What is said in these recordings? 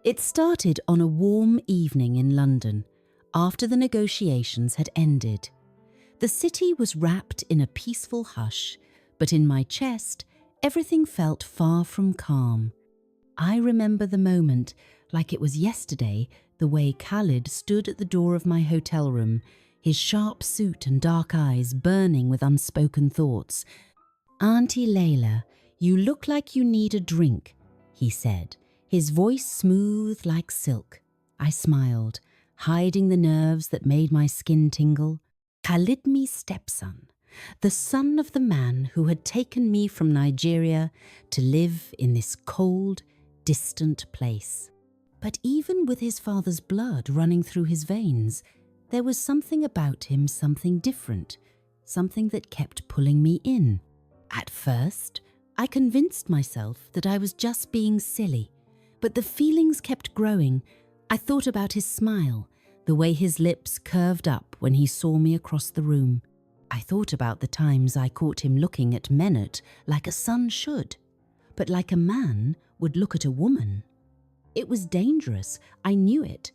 It started on a warm evening in London, after the negotiations had ended. The city was wrapped in a peaceful hush, but in my chest, everything felt far from calm. I remember the moment like it was yesterday, the way Khalid stood at the door of my hotel room, his sharp suit and dark eyes burning with unspoken thoughts. "Auntie Layla, you look like you need a drink," he said, his voice smooth like silk. I smiled, hiding the nerves that made my skin tingle. Khalid, me stepson, the son of the man who had taken me from Nigeria to live in this cold, distant place. But even with his father's blood running through his veins, there was something about him, something different, something that kept pulling me in. At first, I convinced myself that I was just being silly, but the feelings kept growing. I thought about his smile, the way his lips curved up when he saw me across the room. I thought about the times I caught him looking at Menot like a son should, but like a man would look at a woman. It was dangerous, I knew it,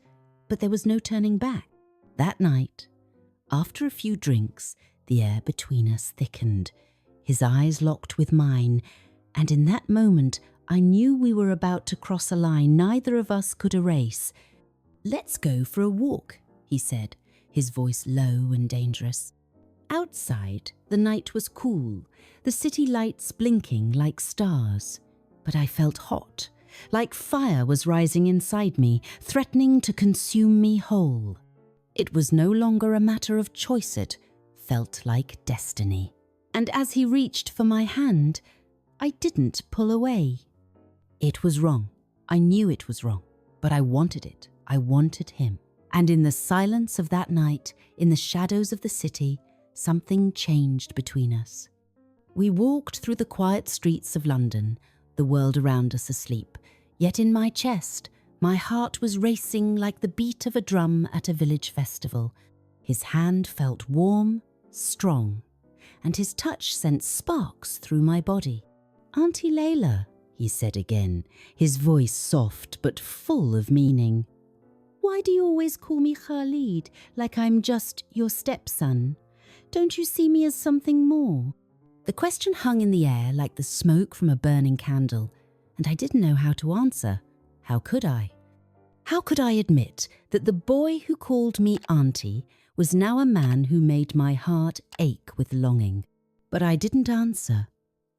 but there was no turning back. That night, after a few drinks, the air between us thickened. His eyes locked with mine, and in that moment I knew we were about to cross a line neither of us could erase. "Let's go for a walk," he said, his voice low and dangerous. Outside, the night was cool, the city lights blinking like stars, but I felt hot, like fire was rising inside me, threatening to consume me whole. It was no longer a matter of choice, it felt like destiny. And as he reached for my hand, I didn't pull away. It was wrong. I knew it was wrong, but I wanted it. I wanted him. And in the silence of that night, in the shadows of the city, something changed between us. We walked through the quiet streets of London, the world around us asleep, yet in my chest, my heart was racing like the beat of a drum at a village festival. His hand felt warm, strong, and his touch sent sparks through my body. "Auntie Layla," he said again, his voice soft but full of meaning. "Why do you always call me Khalid, like I'm just your stepson? Don't you see me as something more?" The question hung in the air like the smoke from a burning candle, and I didn't know how to answer. How could I? How could I admit that the boy who called me auntie was now a man who made my heart ache with longing? But I didn't answer.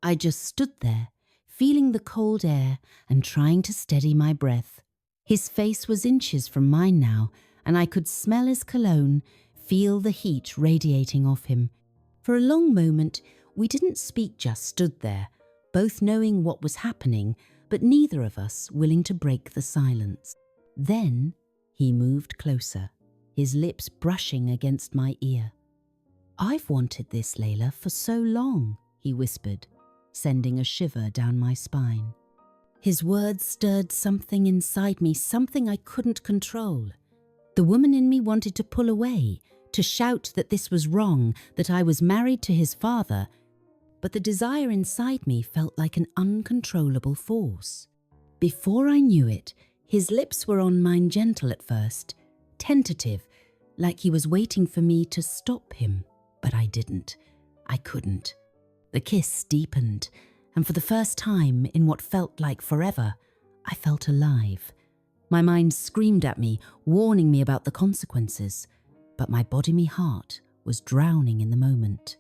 I just stood there, feeling the cold air and trying to steady my breath. His face was inches from mine now, and I could smell his cologne, feel the heat radiating off him. For a long moment, we didn't speak, just stood there, both knowing what was happening, but neither of us willing to break the silence. Then he moved closer, his lips brushing against my ear. "I've wanted this, Layla, for so long," he whispered, sending a shiver down my spine. His words stirred something inside me, something I couldn't control. The woman in me wanted to pull away, to shout that this was wrong, that I was married to his father, but the desire inside me felt like an uncontrollable force. Before I knew it, his lips were on mine, gentle at first, tentative, like he was waiting for me to stop him, but I didn't. I couldn't. The kiss deepened, and for the first time in what felt like forever, I felt alive. My mind screamed at me, warning me about the consequences, but my body, me heart, was drowning in the moment.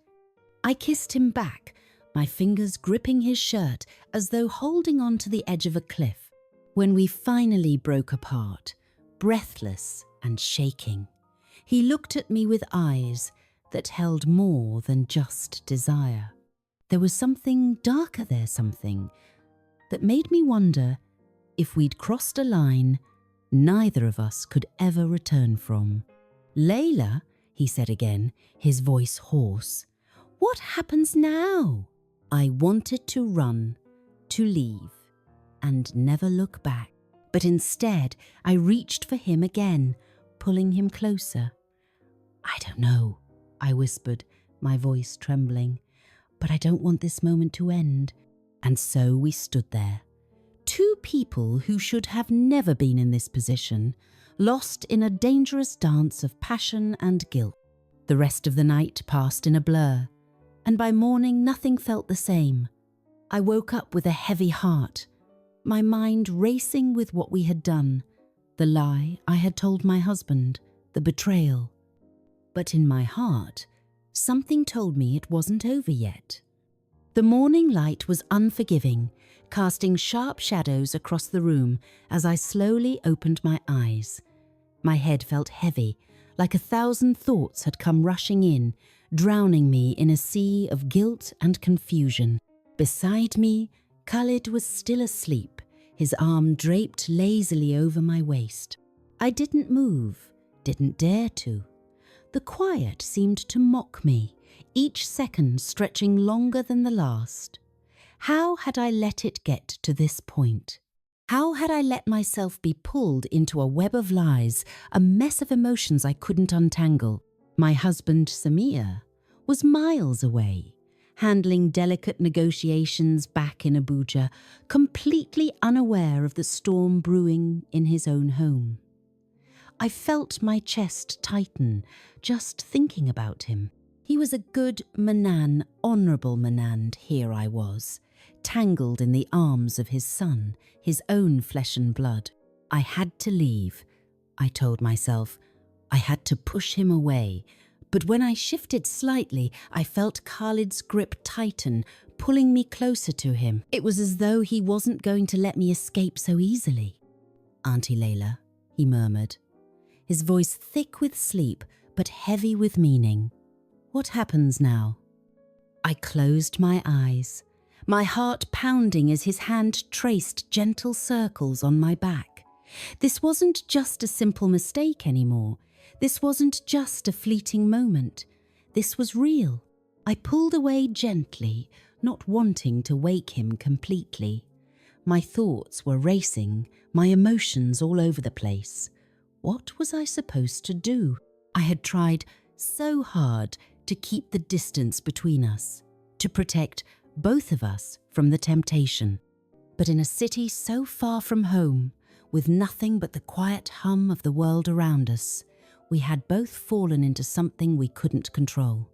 I kissed him back, my fingers gripping his shirt as though holding on to the edge of a cliff. When we finally broke apart, breathless and shaking, he looked at me with eyes that held more than just desire. There was something darker there, something that made me wonder if we'd crossed a line neither of us could ever return from. "Layla," he said again, his voice hoarse, "what happens now?" I wanted to run, to leave, and never look back. But instead, I reached for him again, pulling him closer. "I don't know," I whispered, my voice trembling, "but I don't want this moment to end." And so we stood there, Two people who should have never been in this position, lost in a dangerous dance of passion and guilt. The rest of the night passed in a blur, and by morning nothing felt the same. I woke up with a heavy heart, my mind racing with what we had done, the lie I had told my husband, the betrayal. But in my heart, something told me it wasn't over yet. The morning light was unforgiving, casting sharp shadows across the room as I slowly opened my eyes. My head felt heavy, like 1,000 thoughts had come rushing in, drowning me in a sea of guilt and confusion. Beside me, Khalid was still asleep, his arm draped lazily over my waist. I didn't move, didn't dare to. The quiet seemed to mock me, each second stretching longer than the last. How had I let it get to this point? How had I let myself be pulled into a web of lies, a mess of emotions I couldn't untangle? My husband, Samir, was miles away, handling delicate negotiations back in Abuja, completely unaware of the storm brewing in his own home. I felt my chest tighten just thinking about him. He was a good Manan, honourable Manand. Here I was, tangled in the arms of his son, his own flesh and blood. I had to leave, I told myself. I had to push him away. But when I shifted slightly, I felt Khalid's grip tighten, pulling me closer to him. It was as though he wasn't going to let me escape so easily. "Auntie Layla," he murmured, his voice thick with sleep but heavy with meaning. "What happens now?" I closed my eyes, my heart pounding as his hand traced gentle circles on my back. This wasn't just a simple mistake anymore. This wasn't just a fleeting moment. This was real. I pulled away gently, not wanting to wake him completely. My thoughts were racing, my emotions all over the place. What was I supposed to do? I had tried so hard to keep the distance between us, to protect both of us from the temptation. But in a city so far from home, with nothing but the quiet hum of the world around us, we had both fallen into something we couldn't control.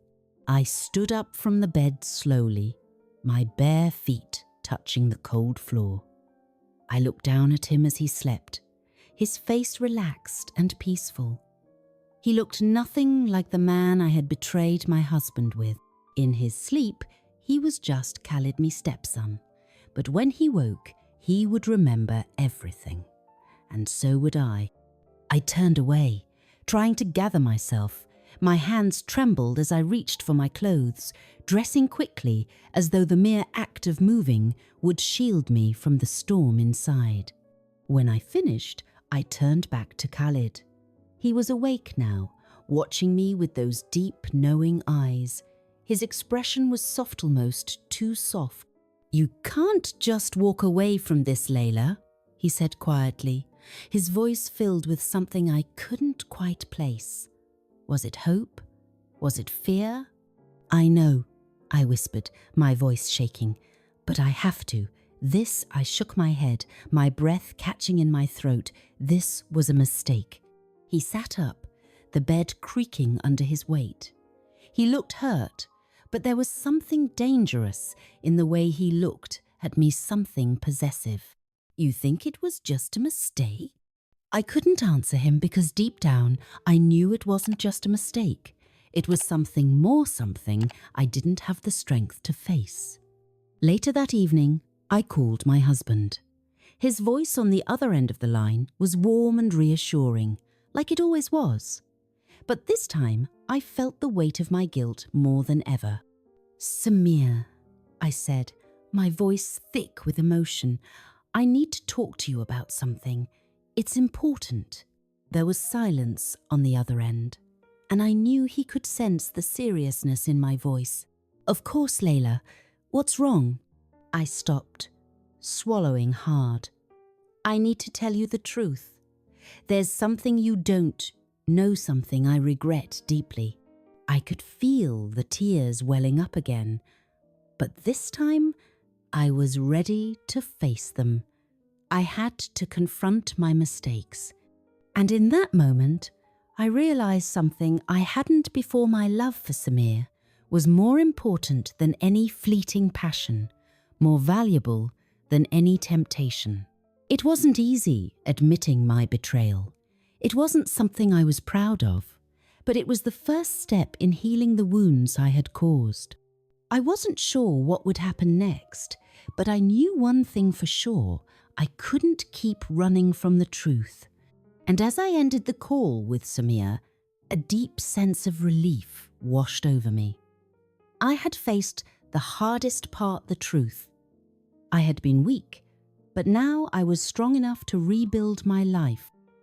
I stood up from the bed slowly, my bare feet touching the cold floor. I looked down at him as he slept, his face relaxed and peaceful. He looked nothing like the man I had betrayed my husband with. In his sleep, he was just Khalid, me stepson. But when he woke, he would remember everything. And so would I. I turned away, trying to gather myself. My hands trembled as I reached for my clothes, dressing quickly as though the mere act of moving would shield me from the storm inside. When I finished, I turned back to Khalid. He was awake now, watching me with those deep, knowing eyes. His expression was soft, almost too soft. "You can't just walk away from this, Layla," he said quietly, his voice filled with something I couldn't quite place. Was it hope? Was it fear? "I know," I whispered, my voice shaking. "But I have to. This," I shook my head, my breath catching in my throat. "This was a mistake." He sat up, the bed creaking under his weight. He looked hurt, but there was something dangerous in the way he looked at me, something possessive. "You think it was just a mistake?" I couldn't answer him because deep down I knew it wasn't just a mistake. It was something more, something I didn't have the strength to face. Later that evening, I called my husband. His voice on the other end of the line was warm and reassuring, like it always was. But this time, I felt the weight of my guilt more than ever. "Samir," I said, my voice thick with emotion, "I need to talk to you about something. It's important." There was silence on the other end, and I knew he could sense the seriousness in my voice. "Of course, Layla. What's wrong?" I stopped, swallowing hard. "I need to tell you the truth. There's something you don't know, something I regret deeply." I could feel the tears welling up again, but this time I was ready to face them. I had to confront my mistakes. And in that moment, I realized something I hadn't before: my love for Samir was more important than any fleeting passion, more valuable than any temptation. It wasn't easy admitting my betrayal. It wasn't something I was proud of, but it was the first step in healing the wounds I had caused. I wasn't sure what would happen next, but I knew one thing for sure: I couldn't keep running from the truth. And as I ended the call with Samir, a deep sense of relief washed over me. I had faced the hardest part: the truth. I had been weak, but now I was strong enough to rebuild my life